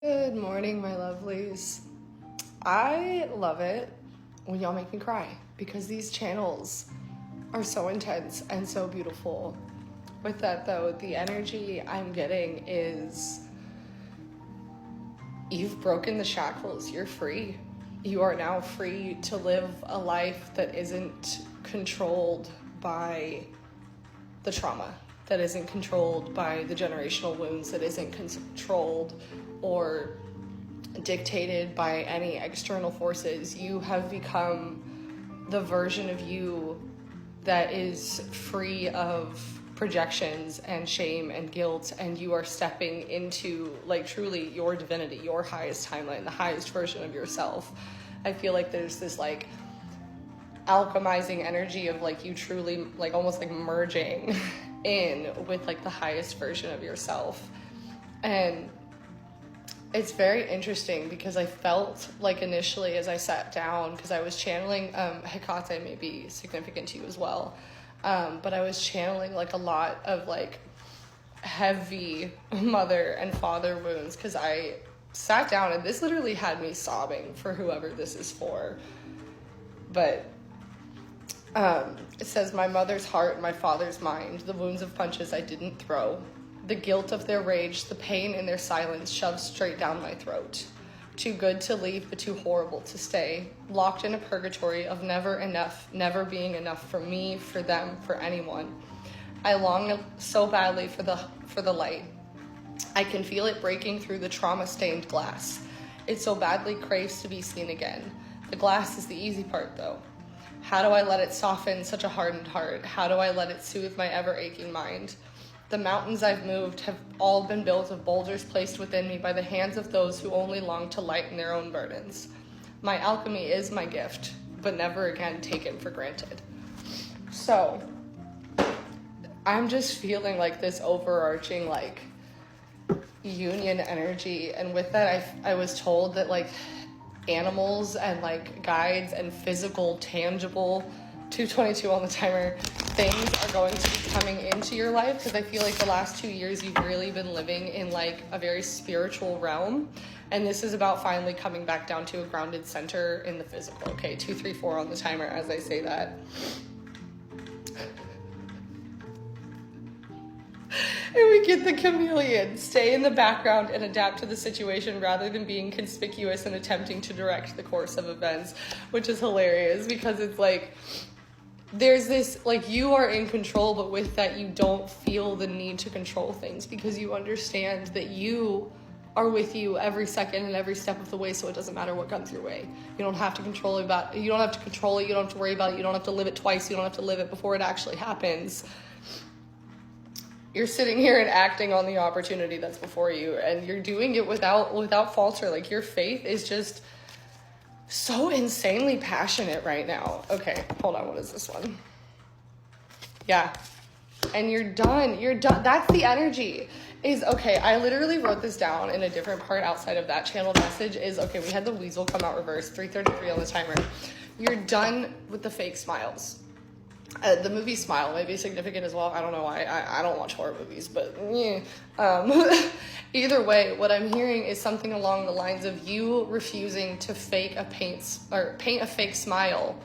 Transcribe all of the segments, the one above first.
Good morning, my lovelies. I love it when y'all make me cry because these channels are so intense and so beautiful. With that though, the energy I'm getting is you've broken the shackles, you're free. You are now free to live a life that isn't controlled by the trauma, that isn't controlled by the generational wounds, that isn't controlled or dictated by any external forces. You have become the version of you that is free of projections and shame and guilt, and you are stepping into like truly your divinity, your highest timeline, the highest version of yourself. I feel like there's this like alchemizing energy of like you truly like almost like merging in with like the highest version of yourself. And it's very interesting because I felt like initially as I sat down, because I was channeling Hecate may be significant to you as well, but I was channeling like a lot of like heavy mother and father wounds, because I sat down and this literally had me sobbing for whoever this is for. But it says, my mother's heart, my father's mind, the wounds of punches I didn't throw, the guilt of their rage, the pain in their silence shoved straight down my throat. Too good to leave, but too horrible to stay. Locked in a purgatory of never enough, never being enough for me, for them, for anyone. I long so badly for the light. I can feel it breaking through the trauma-stained glass. It so badly craves to be seen again. The glass is the easy part, though. How do I let it soften such a hardened heart? How do I let it soothe my ever-aching mind? The mountains I've moved have all been built of boulders placed within me by the hands of those who only long to lighten their own burdens. My alchemy is my gift, but never again taken for granted. So, I'm just feeling like this overarching like union energy, and with that I was told that like animals and like guides and physical, tangible 222 on the timer things are going to be coming into your life, because I feel like the last 2 years you've really been living in like a very spiritual realm, and this is about finally coming back down to a grounded center in the physical. Okay, 234 on the timer as I say that. And we get the chameleon. Stay in the background and adapt to the situation rather than being conspicuous and attempting to direct the course of events, which is hilarious because it's like there's this like you are in control, but with that you don't feel the need to control things because you understand that you are with you every second and every step of the way, so it doesn't matter what comes your way. You don't have to control it, you don't have to control it, you don't have to worry about it, you don't have to live it twice, you don't have to live it before it actually happens. You're sitting here and acting on the opportunity that's before you, and you're doing it without falter. Like your faith is just so insanely passionate right now. Okay, hold on, what is this one? Yeah. And you're done. That's the energy. Is okay, I literally wrote this down in a different part outside of that channel message. Is okay, we had the weasel come out reverse, 333 on the timer. You're done with the fake smiles. The movie Smile may be significant as well. I don't know why. I don't watch horror movies, but yeah. Either way, what I'm hearing is something along the lines of you refusing to paint a fake smile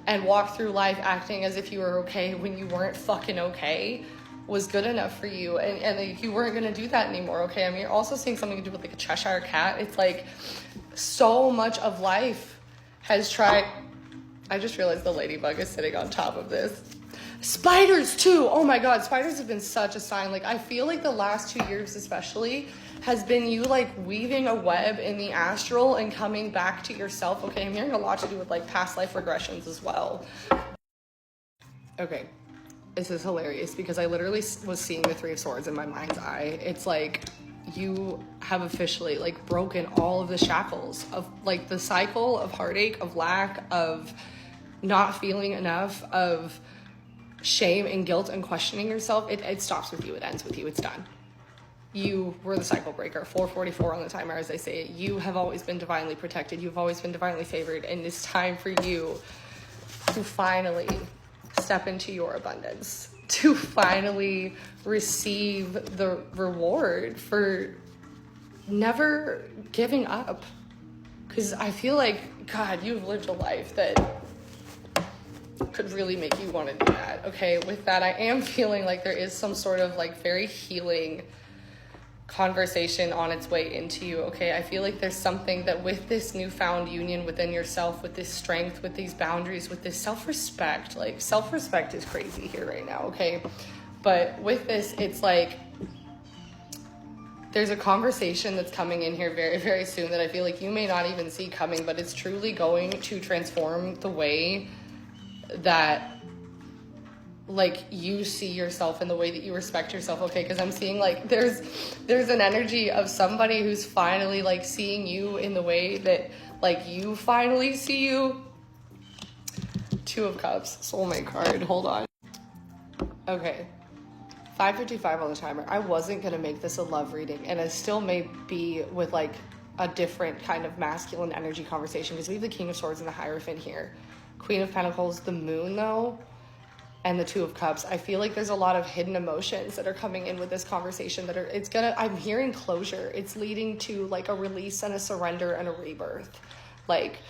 and walk through life acting as if you were okay when you weren't fucking okay was good enough for you, and you weren't going to do that anymore. Okay, I mean, you're also seeing something to do with like a Cheshire cat. It's like so much of life has tried. I just realized the ladybug is sitting on top of this. Spiders too. Oh my God. Spiders have been such a sign. Like I feel like the last 2 years especially has been you like weaving a web in the astral and coming back to yourself. Okay. I'm hearing a lot to do with like past life regressions as well. Okay. This is hilarious because I literally was seeing the Three of Swords in my mind's eye. It's like you have officially like broken all of the shackles of like the cycle of heartache, of lack, of not feeling enough, of shame and guilt and questioning yourself. It stops with you. It ends with you. It's done. You were the cycle breaker. 444 on the timer, as I say it. You have always been divinely protected. You've always been divinely favored. And it's time for you to finally step into your abundance, to finally receive the reward for never giving up. Because I feel like, God, you've lived a life that could really make you want to do that. Okay, with that, I am feeling like there is some sort of like very healing conversation on its way into you. Okay, I feel like there's something that with this newfound union within yourself, with this strength, with these boundaries, with this self-respect, like self-respect is crazy here right now. Okay, but with this, it's like there's a conversation that's coming in here very, very soon that I feel like you may not even see coming, but it's truly going to transform the way that like you see yourself and the way that you respect yourself. Okay, because I'm seeing like there's an energy of somebody who's finally like seeing you in the way that like you finally see you. Two of Cups, soulmate card. Hold on. Okay, 5:55 on the timer. I wasn't gonna make this a love reading, and it still may be with like a different kind of masculine energy conversation, because we have the King of Swords and the Hierophant here. Queen of Pentacles, the Moon though, and the Two of Cups. I feel like there's a lot of hidden emotions that are coming in with this conversation that are, I'm hearing closure. It's leading to like a release and a surrender and a rebirth. Like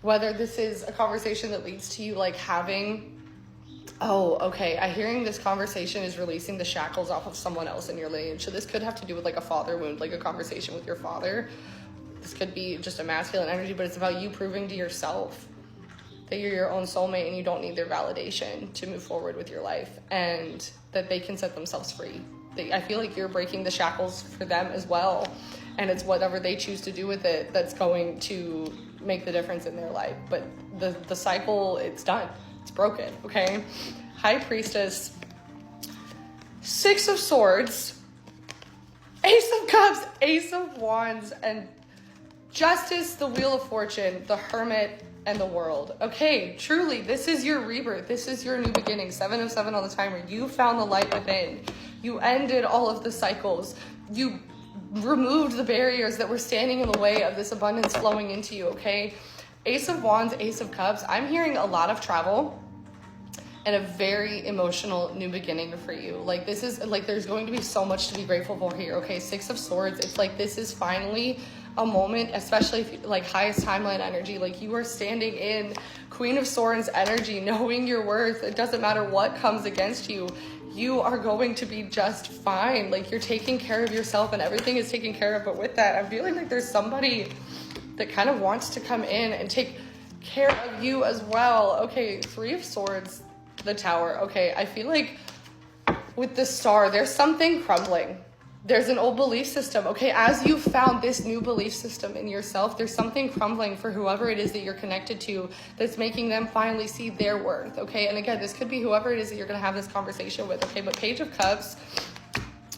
whether this is a conversation that leads to you like having, I'm hearing this conversation is releasing the shackles off of someone else in your lineage. So this could have to do with like a father wound, like a conversation with your father. This could be just a masculine energy, but it's about you proving to yourself that you're your own soulmate and you don't need their validation to move forward with your life, and that they can set themselves free. I feel like you're breaking the shackles for them as well, and it's whatever they choose to do with it that's going to make the difference in their life. But the cycle, it's done. It's broken, okay? High Priestess, Six of Swords, Ace of Cups, Ace of Wands, and Justice, the Wheel of Fortune, the Hermit, and the World. Okay, truly, this is your rebirth. This is your new beginning. 7 of 7 on the timer. You found the light within. You ended all of the cycles. You removed the barriers that were standing in the way of this abundance flowing into you, okay? Ace of Wands, Ace of Cups. I'm hearing a lot of travel and a very emotional new beginning for you. Like this is like, there's going to be so much to be grateful for here, okay? Six of Swords. It's like, this is finally a moment, especially if you, like highest timeline energy, like you are standing in Queen of Swords energy, knowing your worth. It doesn't matter what comes against you. You are going to be just fine. Like you're taking care of yourself and everything is taken care of. But with that, I'm feeling like there's somebody that kind of wants to come in and take care of you as well. Okay, Three of Swords, the Tower. Okay, I feel like with the Star, there's something crumbling. There's an old belief system, okay? As you found this new belief system in yourself, there's something crumbling for whoever it is that you're connected to that's making them finally see their worth, okay? And again, this could be whoever it is that you're gonna have this conversation with, okay? But Page of Cups,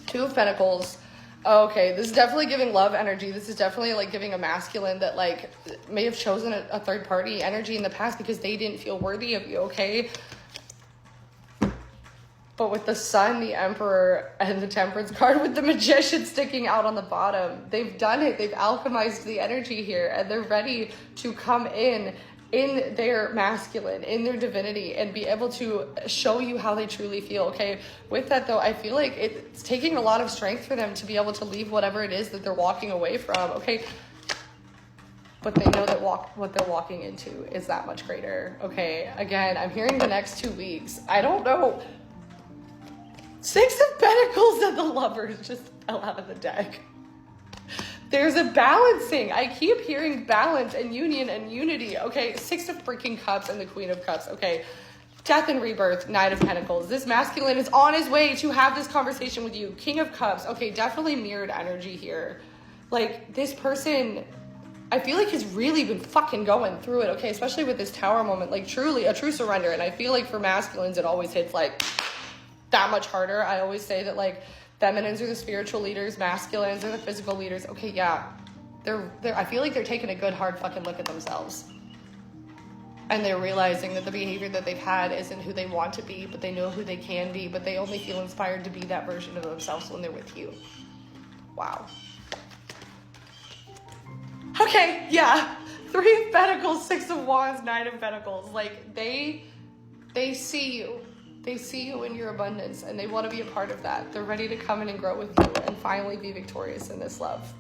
Two of Pentacles, okay, this is definitely giving love energy. This is definitely like giving a masculine that like may have chosen a third party energy in the past because they didn't feel worthy of you, okay? But with the Sun, the Emperor, and the Temperance card with the Magician sticking out on the bottom, they've done it. They've alchemized the energy here, and they're ready to come in their masculine, in their divinity, and be able to show you how they truly feel, okay? With that, though, I feel like it's taking a lot of strength for them to be able to leave whatever it is that they're walking away from, okay? But they know that what they're walking into is that much greater, okay? Again, I'm hearing the next 2 weeks. I don't know. Six of Pentacles and the Lovers just fell out of the deck. There's a balancing. I keep hearing balance and union and unity. Okay, Six of freaking Cups and the Queen of Cups. Okay, Death and Rebirth, Knight of Pentacles. This masculine is on his way to have this conversation with you. King of Cups. Okay, definitely mirrored energy here. Like, this person, I feel like has really been fucking going through it, okay? Especially with this Tower moment. Like, truly, a true surrender. And I feel like for masculines, it always hits, like, that much harder. I always say that, like, feminines are the spiritual leaders, masculines are the physical leaders. Okay, yeah. I feel like they're taking a good hard fucking look at themselves. And they're realizing that the behavior that they've had isn't who they want to be, but they know who they can be, but they only feel inspired to be that version of themselves when they're with you. Wow. Okay, yeah. Three of Pentacles, Six of Wands, Nine of Pentacles. Like, they see you. They see you in your abundance, and they want to be a part of that. They're ready to come in and grow with you and finally be victorious in this love.